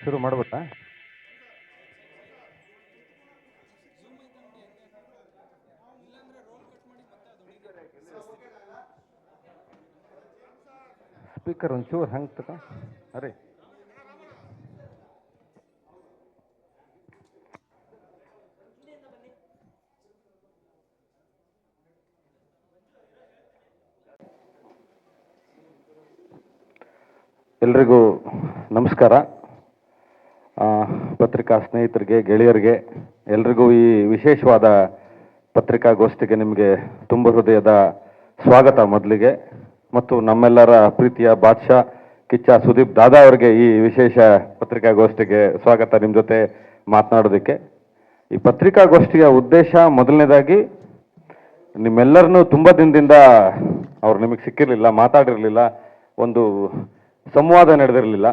ಶುರು ಮಾಡ್ಬೋದಾ? ಸ್ಪೀಕರ್ ಒಂಚೂರು ಹಂಗೆ ತಗ ಅರೆ. ಎಲ್ರಿಗೂ ನಮಸ್ಕಾರ. ಪತ್ರಿಕಾ ಸ್ನೇಹಿತರಿಗೆ, ಗೆಳೆಯರಿಗೆ ಎಲ್ರಿಗೂ ಈ ವಿಶೇಷವಾದ ಪತ್ರಿಕಾಗೋಷ್ಠಿಗೆ ನಿಮಗೆ ತುಂಬ ಹೃದಯದ ಸ್ವಾಗತ ಮೊದಲಿಗೆ. ಮತ್ತು ನಮ್ಮೆಲ್ಲರ ಪ್ರೀತಿಯ ಬಾದ್ಶಾ ಕಿಚ್ಚ ಸುದೀಪ್ ದಾದಾ ಅವರಿಗೆ ಈ ವಿಶೇಷ ಪತ್ರಿಕಾಗೋಷ್ಠಿಗೆ ಸ್ವಾಗತ. ನಿಮ್ಮ ಜೊತೆ ಮಾತನಾಡೋದಕ್ಕೆ ಈ ಪತ್ರಿಕಾಗೋಷ್ಠಿಯ ಉದ್ದೇಶ ಮೊದಲನೇದಾಗಿ ನಿಮ್ಮೆಲ್ಲರನ್ನೂ ತುಂಬ ದಿನದಿಂದ ಅವ್ರು ನಿಮಗೆ ಸಿಕ್ಕಿರಲಿಲ್ಲ, ಮಾತಾಡಿರಲಿಲ್ಲ, ಒಂದು ಸಂವಾದ ನಡೆದಿರಲಿಲ್ಲ.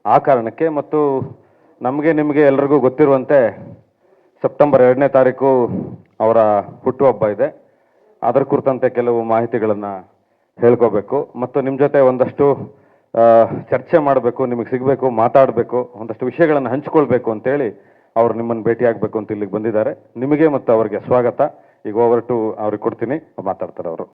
ಆ ಕಾರಣಕ್ಕೆ ಮತ್ತು ನಮಗೆ ನಿಮಗೆ ಎಲ್ರಿಗೂ ಗೊತ್ತಿರುವಂತೆ ಸೆಪ್ಟೆಂಬರ್ 2ನೇ ತಾರೀಕು ಅವರ ಹುಟ್ಟುಹಬ್ಬ ಇದೆ. ಅದರ ಕುರಿತಂತೆ ಕೆಲವು ಮಾಹಿತಿಗಳನ್ನು ಹೇಳ್ಕೋಬೇಕು ಮತ್ತು ನಿಮ್ಮ ಜೊತೆ ಒಂದಷ್ಟು ಚರ್ಚೆ ಮಾಡಬೇಕು, ನಿಮಗೆ ಸಿಗಬೇಕು, ಮಾತಾಡಬೇಕು, ಒಂದಷ್ಟು ವಿಷಯಗಳನ್ನು ಹಂಚ್ಕೊಳ್ಬೇಕು ಅಂತೇಳಿ ಅವ್ರು ನಿಮ್ಮನ್ನು ಭೇಟಿಯಾಗಬೇಕು ಅಂತ ಇಲ್ಲಿಗೆ ಬಂದಿದ್ದಾರೆ. ನಿಮಗೆ ಮತ್ತು ಅವರಿಗೆ ಸ್ವಾಗತ. ಈಗ ಓವರ್ ಟು ಅವ್ರಿಗೆ ಕೊಡ್ತೀನಿ, ಮಾತಾಡ್ತಾರೆ ಅವರು.